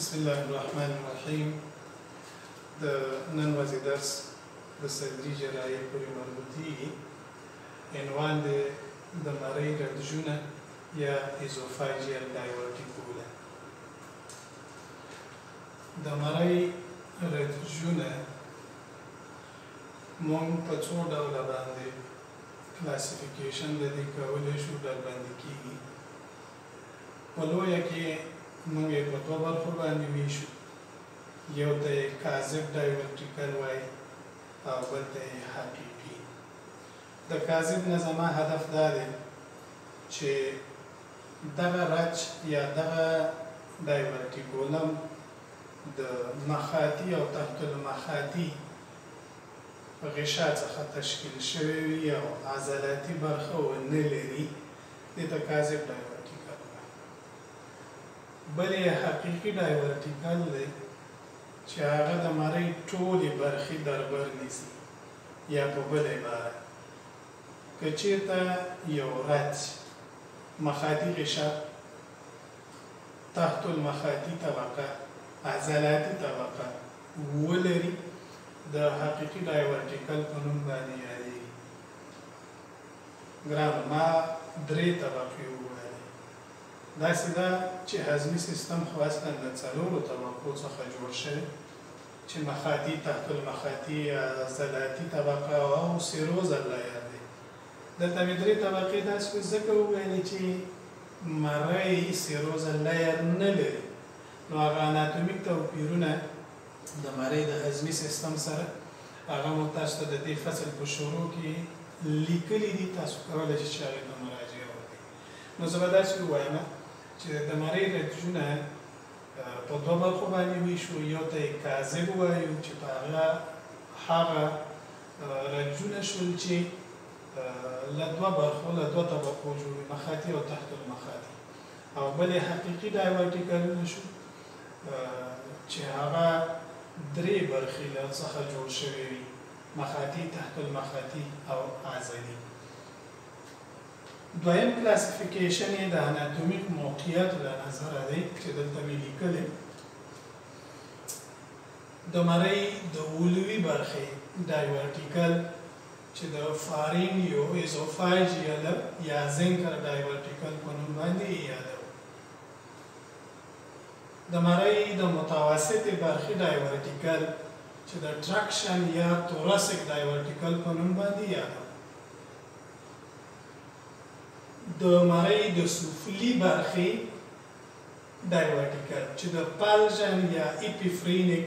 بسم الله الرحمن الرحیم. د نن ورځې درس د صدري جراحي پورې مربوطېږي. عنوان دی د مرۍ رنځونه یا ایزوفاجیل ډایورټیکولا. د مرۍ رنځونه مونږ په څو ډوله باندې کلاسیفیکیشن د دې کولی شو، ډلبندي کېږي. په لویه کې موږ یې په دوه برخو باندې ویشو. یو ته یې کاذب ډایورټیکل وایي او بل ته یې حقیقي. د کاذب نه زما هدف دا دی چې دغه رچ یا دغه ډایورټیکولم د مخاطي او تحت المخاطي غشا څخه تشکیل شوی وي او عضلاتي برخه ونه لري، دې ته کاذب ډایورټیکل وایي. بل یې حقیقي ډایورټیکل دی چې هغه د مرۍ ټولې برخې دربر نیسي. یا په بل عبارت که چېرته یو رچ مخاطي غشا، تحت المخاطي طبقه، عضلاتي طبقه ولري، د حقیقي ډایورټیکل په نوم باندې یادېږي. ګرانو، ما درې طبقې وویلې. داسې ده چې هضمي سیستم خو اصلا د څلورو طبقو څخه جوړ شوی، چې مخاطي، تحت المخاطي، عضلاتي طبقه او سیروز اللایر دی. دلته مې درې طبقې داسې ځکه وویلې چې مرۍ سیروز اللایر نه لري. نو هغه اناتومیک توپیرونه د مرۍ د هضمي سیستم سره هغه مو تاسو ته د دې فصل په شروع کې لیکلي دي. تاسو کولی شئ چې هغې ته مراجعه وکړئ. نو زه به داسې ووایم چې د مرۍ رنځونه په دوه برخو باندې ویشو. یو ته یې کاذب وایو چې په هغه رنځونه شول چې له دوه برخو، له دوه طبقو جوړ وي، مخاطي او تحت المخاطي. او بل یې حقیقي ډایورټیکلونه شو چې هغه درې برخې له څخه جوړ شوی وي، مخاطي، تحت المخاطي او عضلي. دویم کلاسیفیکیشن یې د اناتومیک موقعیت له نظره دی چې دلته مې لیکلی. د مرۍ د علوي برخې ډایورټیکل چې د فارینګیو ایزوفاجیل یا زنکر ډایورټیکل په نوم باندې یادوو. د مرۍ د متوسطې برخې ډایورټیکل چې د ټرکشن یا توراسیک ډایورټیکل په نوم باندې یادوو. د مرۍ د سفلي برخې ډایورټیکل چې د پالژن یا اپیفرینیک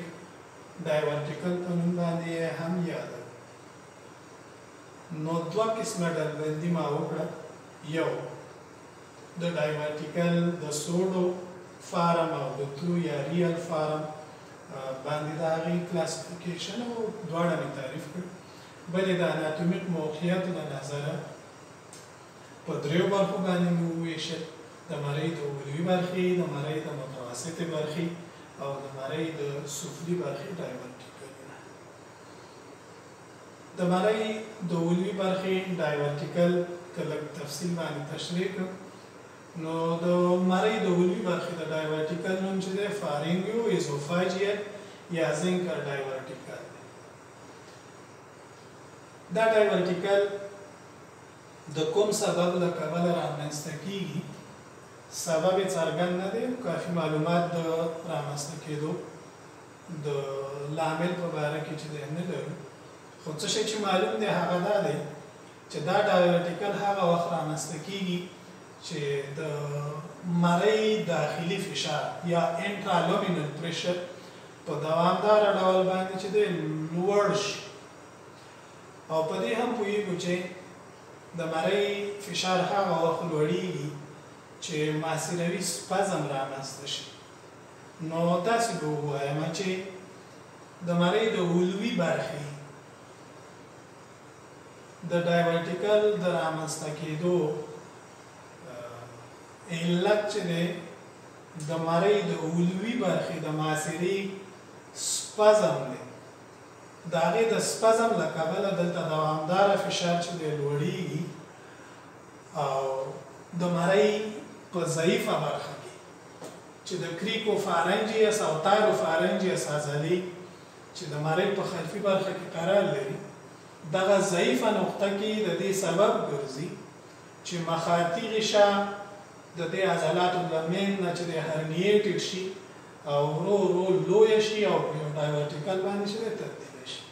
ډایورټیکل په نوم باندې هم یادوو. نو دوه قسمه ډلبندي ما وکړه. یو د ډایورټیکل د سوډو فارم او د ترو یا ریل فارم باندې د هغې کلاسیفیکیشن او دواړه مې تعریف کړ. بل یې د اناتومیک موقعیت له نظره په دریو برخو باندې مې وویشل: د مرۍ د علوي برخې، د مرۍ د متوسطې برخې او د مرۍ د سفلي برخې ډایورټیکلونه. د مرۍ د علوي برخې ډایورټیکل که لږ تفصیل باندې تشریح کړم، نو د مرۍ د علوي برخې د ډایورټیکل نوم چې دی فارینګیو ایزوفاجیل یا زنکر ډایورټیکل دی. دا ډایورټیکل د کوم سبب له کبله رامنځته کېږي، سبب یې څرګند نه دی. کافي معلومات د رامنځته کېدو د لامل په باره کې چې دی نه لرو. خو څه شی چې معلوم دی هغه دا دی چې دا ډایورټیکل هغه وخت رامنځته کېږي چې د مرۍ داخلي فشار یا انټرالومینل پریشر په دوامداره ډول باندې چې دی لوړ شي. او په دې هم پوهېږو چې د مرۍ فشار هغه وخت لوړېږي چې ماسیروي سپازم رامنځته شي. نو داسې به ووایم چې د مرۍ د علوي برخې د ډایورټیکل د رامنځته کېدو علت چې دی د مرۍ د علوي برخې د ماسیري سپازم دی. د هغې د سپازم له کبله دلته دوامداره فشار چې دی لوړېږي او د مرۍ په ضعیفه برخه کې چې د کریکوفارنجیس او تایروفارنجیس عضلې چې د مرۍ په خلفي برخه کې قرار لري دغه ضعیفه نقطه کې د دې سبب ګرځي چې مخاطي غشا د دې عضلاتو د مین نه چې د هرنیټډ شي او ورو ورو لوی شي او په ډایورټیکل باندې شي تبدیل شي.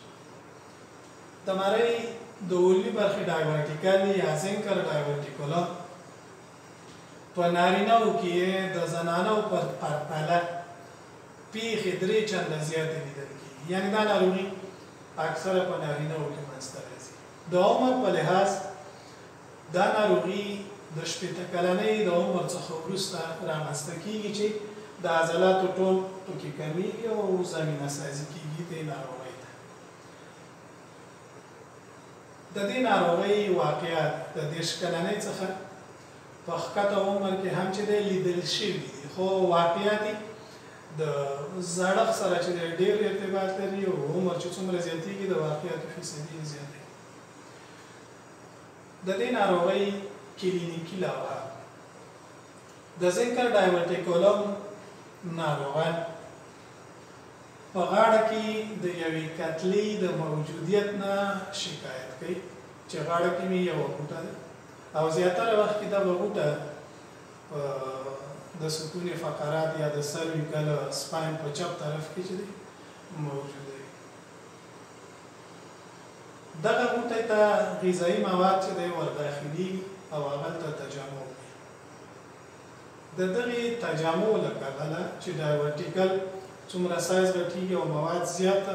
د مرۍ د اولي برخې ډایورټیکل یا زنکر ډایورټیکولا په نارینه‌و کې د زنانو پر پرتله پیښې 3 چنده زیاتې لیدل کېږي. یعنې دا ناروغي اکثره په نارینه‌و کې منځته راځي. د عمر په لحاظ دا ناروغي د 80 کلنۍ د عمر څخه وروسته رامنځته کېږي چې د عضلاتو ټول پکې کمیږي او زمینه سازي کېږي دې ناروغۍ ته. د دې ناروغۍ واقعیت د 30 کلنۍ څخه په ښکته عمر کې هم چې دی لیدل شوي دي، خو واقعیت د زړښت سره چې ډېر ارتباط لري او عمر چې څومره زیاتېږي د واقعیتو فیصدي زیاتېږي. د دې ناروغۍ کلینیکي لوحه د زنکر ډایورټیکولم ناروغان په غاړه کې د یوې کتلې د موجودیت نه شکایت کوي چې غاړه کې مې یوه غوټه ده او زیاتره وخت کې دغه غوټه د ستون فقرات یا د سرویکل سپاین په چپ طرف کې چې دی موجوده وي. دغه غوټې ته غذایي مواد چې دی ورداخلي او هغلته تجمع کوي. د دغې تجمع له کبله چې ډایورټیکل څومره سایز غټېږي او مواد زیات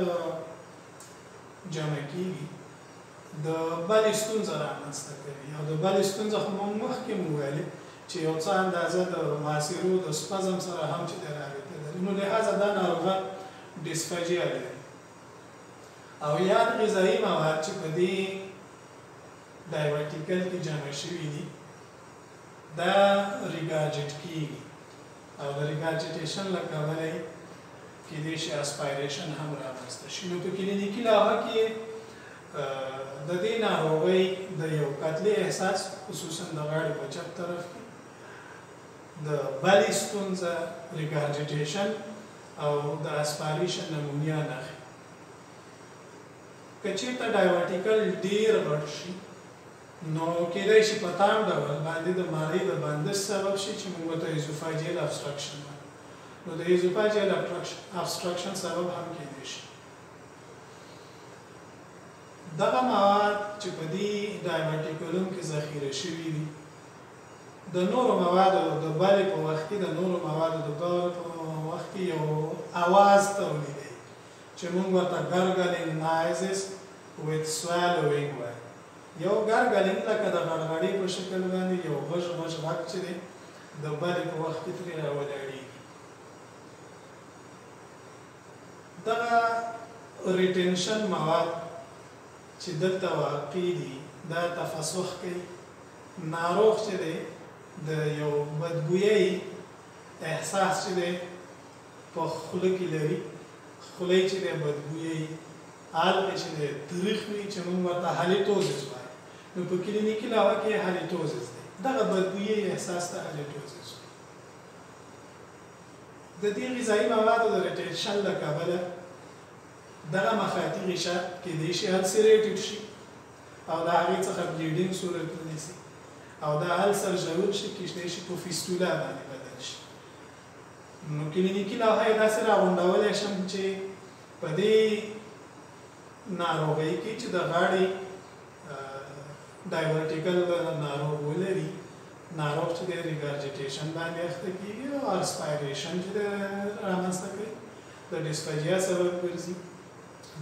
جمع کېږي د بلې ستونزه رامنځته کوي. او د بلې ستونزه خو موږ مخکې مو ویلې چې یو څه اندازه د ماسیرو د سپزم سره هم چې د رابطه لري، نو لهذا دا ناروغان ډسفاجیا لري. او یاد غذایي مواد چې په دې ډایورټیکل کې جمع شوي دي دا ریګارجټ کېږي او د ریګارجټیشن له کبله کېدای شي اسپایریشن هم رامنځته شي. نو په کلینیکي لوحه کې د دې ناروغۍ د یو کتلې احساس خصوصا د غاړې په چپ طرف کې د بلې ستونزه ریګارجټیشن او د اسپایریشن نمونیا نښې. که چېرته ډایورټیکل ډېر غټ شي نو کېدای شي په تام ډول باندې د مرۍ د بندش سبب شي چې موږ ورته ایزوفاجیل ابسټرکشن وایو. نو د ایزوفاجیل ابسټرکشن سبب هم کېدای شي. دغه مواد چې په دې ډایورټیکولم کې ذخیره شوي دي د نورو موادو د بلې په وخت کې د نورو موادو د بلې په وخت کې یو اواز تولیدوي چې موږ ورته ګرګلینګ نایزز ویت سوالوینګ وایو. یو ګرګلینګ لکه د غړغړې په شکل باندې یو غږ غږ غږ چې دی د بلې په وخت کې ترې راولاړېږي. دغه ریټنشن مواد چې دلته واقع دي دا تفسخ کوي. ناروغ چې دی د یو بدبویۍ احساس چې دی په خوله کې لري، خولۍ چې دی بدبویۍ، حالقې چې دی تریخ وي چې موږ ورته هالیټوزس وایو. نو په کلینیکي لوحه کې هالیټوزس دی. دغه بدبویۍ احساس ته هالیټوزس وایي. د دې غذایي موادو د ریټنشن له کبله دغه مخاطي غشا کېدای شي السریټډ شي او د هغې څخه بلیډینګ صورت ونیسي او دا السر ژور شي کېدای شي په فیستولا باندې بدل شي. نو کلینیکي لوحه یې داسې راغونډولی شم چې په دې ناروغۍ کې چې د غاړې ډایورټیکل ناروغ ولري، ناروغ چې د ریګارجټیشن باندې اخته کېږي او اسپایریشن چې رامنځته کوي د ډسفاجیا سبب ګرځي.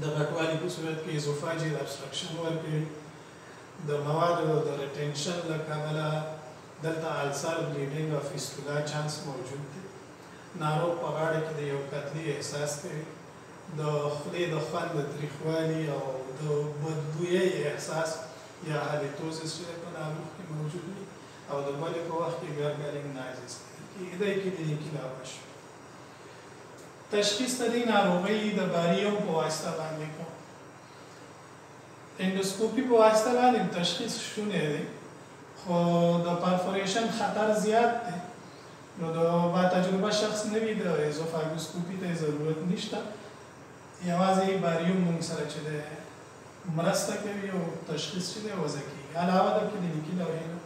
د غټوالي په صورت کې ایزوفاجیل ابسټرکشن ورکوي. د موادو د ریټنشن له کبله دلته السر، بلیډینګ او فیستولا چانس موجود دی. ناروغ په غاړه کې د یو کتلې احساس کوي. د خولې د خوند د تریخوالي او د بدبویۍ احساس یا هالیټوزس چې په ناروغ کې موجود وي او د بلې په وخت کې ګرګلینګ نایزز کېدای کلینیکي لوحه شي. تشخیص د دې ناروغۍ د باریوم په واسطه باندې کوو. اندوسکوپي په واسطه باندې تشخیص شونی دی، خو د پرفوریشن خطر زیات دی نو د با تجربه شخص نه وي د ایزوفاګوسکوپي ته ضرورت نشته یوازې باریوم موږ سره چې د مرسته کوي او تشخیص چې دی وضع کېږي علاوه د کلینیکي لوحې نه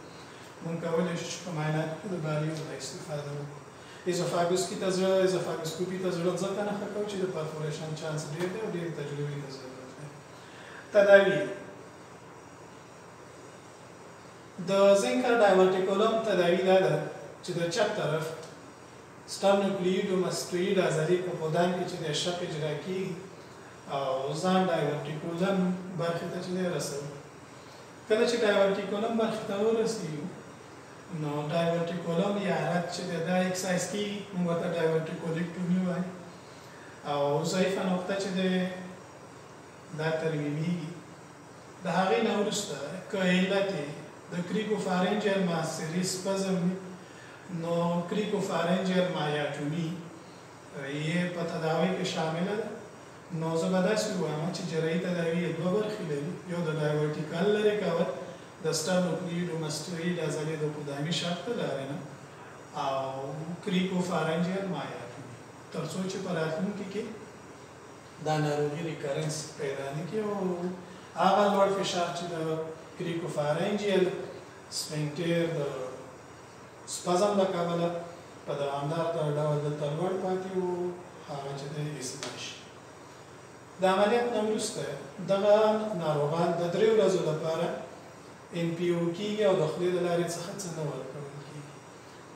موږ کولی شو چې په معایناتو کې د باریوم نه استفاده وکړو ایزوفاګوسکوپي ته زړه ځکه نښه کوو چې د پرفوریشن چانس ډېر دی او ډېرې تجربې ته ضرورت دی تداوي د زینکر ډایورټیکولم تداوي دا ده چې د چپ طرف سترنوکلیډوماسټوئید عضلې په پودان کې چې د شق اجرا کېږي او ځان ډایورټیکولم برخې ته چې دی رسوي کله چې ډایورټیکولم برخې ته ورسېږو نو ډایورټیکولم یا حالت چې دی دا اکسایز کېږي موږ ورته ډایورټیکولیکټومي وایي او ضعیفه نقطه چې دی دا ترمیمیږي د هغې نه وروسته که علت یې د کریکوفارنجیل ماسري سپزم وي نو کریکوفارنجیل مایاټومي یې په تداوی کې شامله ده نو زه به داسې ووایم چې جراحي تداوي یې دوه برخې لري یو د ډایورټیکل لرې کول د سترنوکلیډوماسټوئید عضلې د قدامي شق ته لارې نه او کریکوفارنجیل مایاټومي تر څو چې په راتلونکي کې دا ناروغي ریکرنس پیدا نه کړي او هغه لوړ فشار چې د کریکوفارنجیل سفنکټر د سپازم له کبله په دوامدار ډول دلته لوړ پاتې و هغه چې دی اصلاح شي د عملیات نه وروسته دغه ناروغان د 3 ورځو لپاره NPO کېږي او د خولې د لارې څخه څه نه ورکول کېږي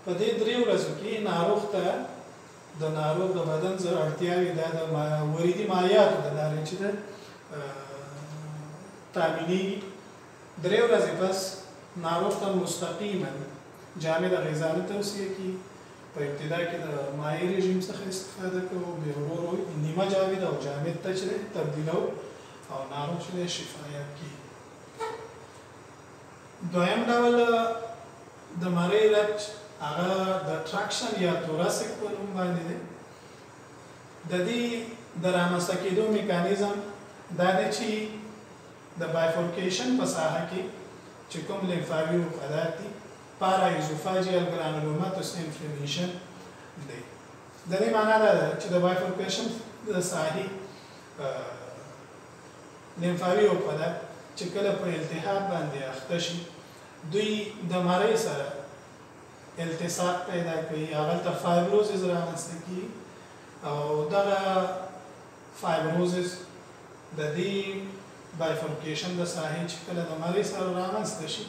په دې 3 ورځو کې ناروغ ته د ناروغ د بدن زر اړتیاوې دا د وریدي مایعاتو د لارې چې ده تامینېږي 3 ورځې پس ناروغ ته مستقیما جامد غذا نه توصیه کېږي په ابتدا کې د مایع رژیم څخه استفاده کوو بیا ورو ورو نیمه جامد او جامد ته چې تبدیلو او ناروغ چې شفایاب کېږي دویم ډول د مرۍ رچ هغه د ټراکشن یا توراسیک په نوم باندې دی د دې د رامنځته کېدو میکانیزم دا دی چې د بایفورکیشن په ساحه کې چې کوم لیمفاوي وقدات دي پارا ایزوفاجیل ګرانولوماتوس انفلمیشن دی د دې معنا دا ده چې د بایفورکیشن د ساحې لیمفاوي وقدات چې کله په التهاب باندې اخته شي دوی د مرۍ سره التصاق پیدا کوي هغه ته فایبروزس رامنځته کیږي او دغه فایبروزس د دې بایفورکیشن د ساحې چې کله د مرۍ سره رامنځته شي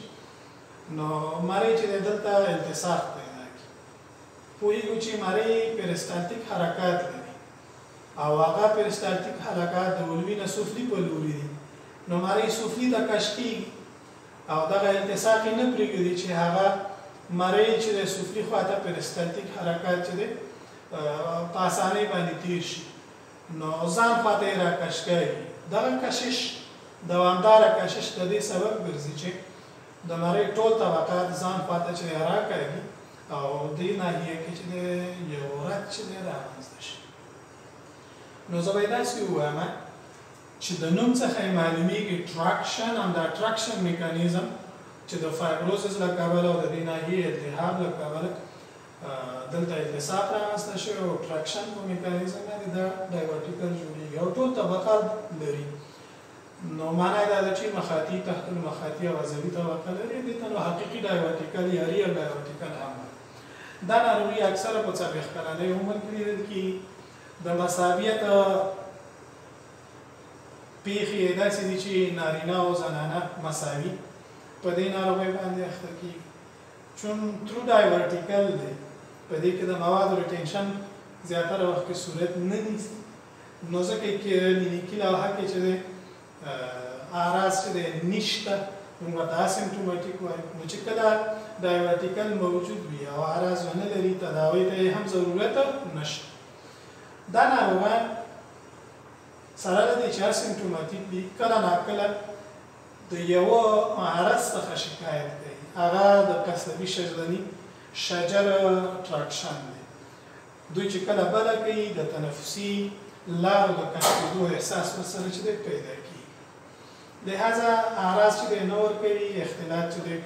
نو مرۍ چې دلته التصاق پیدا کوي پوهیږو چې مرۍ پیرسټالټیک حرکات لري او هغه پیرسټالټیک حرکات د علوي نه سفلي په لوري دي نو مرۍ سفلي ته کش کیږي او دغه التصاق یې نه پرېږدي چې هغه مرۍ چې د سفلي خواته پیرسټالټیک حرکات چې دی په اسانۍ باندې تیر شي نو ځان خواته یې راکش کوي دغه کشش دوامداره کشش د دې سبب ګرځي چې د مرۍ ټول طبقات ځان خواته چې راکاږي او دې ناحیه کې چې یو رد چې دی رامنځته شي نو زه به یې داسې ووایم چې د نوم څخه یې معلومیږي ټراکشن هم دا ټراکشن میکانیزم چې د فایبروزس له کبله او د دې ناحیې التهاب له کبله دلته التصاق رامنځته شوی او ټراکشن په میکانیزم باندې دا ډایورټیکل جوړېږي او ټول طبقات لري نو معنا یې دا ده چې مخاطي تحت المخاطي او عضلي طبقه لري دې ته نو حقیقي ډایورټیکل یا ریل ډایورټیکل هم دا ناروغي اکثره په 40 کلنۍ عمر کې لیدل کېږي د مساویت پیښې یې داسې دي چې نارینه او زنانه مساوي په دې ناروغۍ باندې اخته کېږي چون ترو ډایورټیکل دی په دې کې د موادو ریټینشن زیاتره وخت کې صورت نه نیسي نو ځکه کلینیکي لوحه کې چې دی اعراض چې دی نشته موږ ورته اسیمپټوماټیک وایو نو چې کله ډایورټیکل موجود وي او اعراض ونه لري تداوی ته هم ضرورت نشته دا ناروغان سره له دې چې اسیمپټوماټیک دي کله ناکله د یو عرض څخه شکایت کوي هغه د قصبي شجرني شجر ټراکشن دی دوی چې کله بله کوي د تنفسي لارو د کش کېدو احساس ورسره چې دی پیدا کېږي لهذا اعراض چې دی نه ورکوي اختلاط چې دی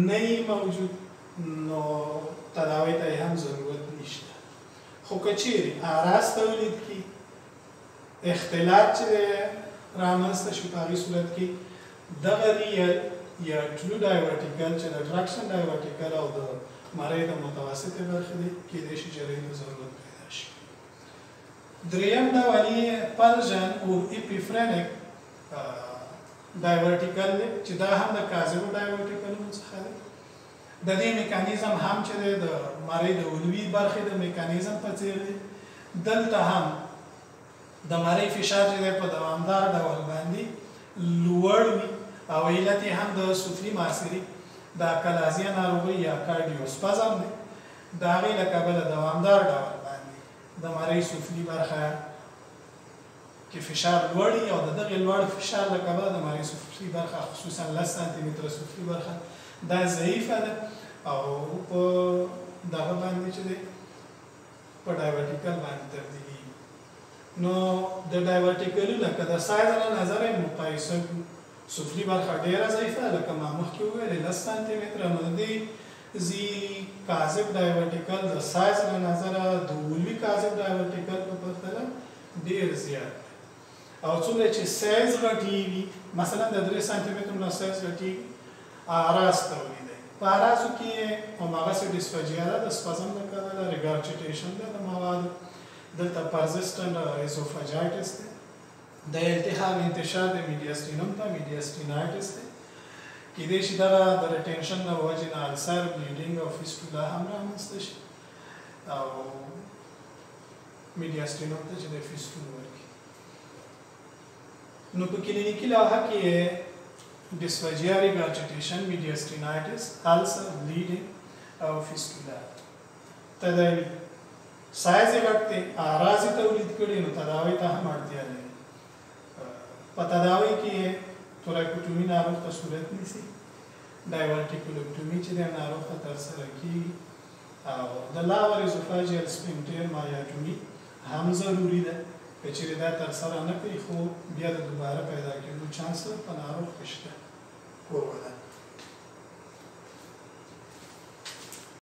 نه موجود نو تداوی ته هم ضرورت نشته. خو که چیرې اعراض تولید کړي، اختلاط چې رامنځته شي په هغې صورت کې دغه ریل یا ټرو ډایورټیکل چې د ټراکشن ډایورټیکل او د مرۍ د متوسطې برخې دی کېدای شي جریان ته ضرورت پیدا شي. دریم ډول یې پلژن او اپیفرینک ډایورټیکل دی چې دا هم د کاذبو ډایورټیکلونو څخه دی. د دې میکانیزم هم چې دی د مرۍ د علوي برخې د میکانیزم په څېر دی. دلته هم د مرۍ فشار چې دی په دوامدار ډول باندې لوړ وي او علت یې هم د سفلي ماسري د کلازیه ناروغۍ یا کارډیوسپازم دی. د هغې له کبله دوامدار ډول باندې د مرۍ سفلي برخه کې فشار لوړ وي او د دغې لوړ فشار له کبله د مرۍ سفلي برخه خصوصا 10 سانتي متره سفلي برخه دا ضعیفه ده او په دغه باندې چې دی په ډایورټیکل باندې تبدیلېږي. نو د ډایورټیکلونه که د سایز له نظره مقایسه کړو، سفلي برخه ډېره ضعیفه لکه ما مخکې وویلې 10 سانتي متره، نو د دې ځي کاذب ډایورټیکل د سایز له نظره د علوي کاذب ډایورټیکل په پرتله ډېر زیات دی. او څومره چې سایز غټېږي، مثلا د 3 سانتي مترو نه سایز غټېږي، اعراض تولیدوي. په اعراضو کې هماغسې ډسفاجیا ده د سپازم له کبله، ریګارچیټیشن ده د موادو، دلته پرزسټنټ ایزوفاجایټس دی، د التهاب انتشار د میډیاستینوم ته میډیاستینایټس دی. کېدای شي دغه د ریټینشن له وجې نه السر، بلیډینګ او فیسټولا هم رامنځته شي او میډیاستینوم ته چې د فیسټول ورکړي. نو په کلینیکي لوحه کې ډسفاجیا، ریګارچیټیشن، میډیاستینایټس، السر، بلیډینګ او فیسټولا. تداوي سایز یې غټ دی، اعراض یې تولید کړي، نو تداوي ته هم اړتیا لري. په تداوی کې توراکوټومي ناروغ ته صورت نیسي، ډایورټیکولوکټومي چې دی ناروغ ته ترسره کېږي او د لاور ایزوفاجیل سفنکټر مایاټومي هم ضروري ده. که چېرې دا ترسره نه کړي خو بیا د دوباره پیدا کېدو چانس په ناروغ کې شته.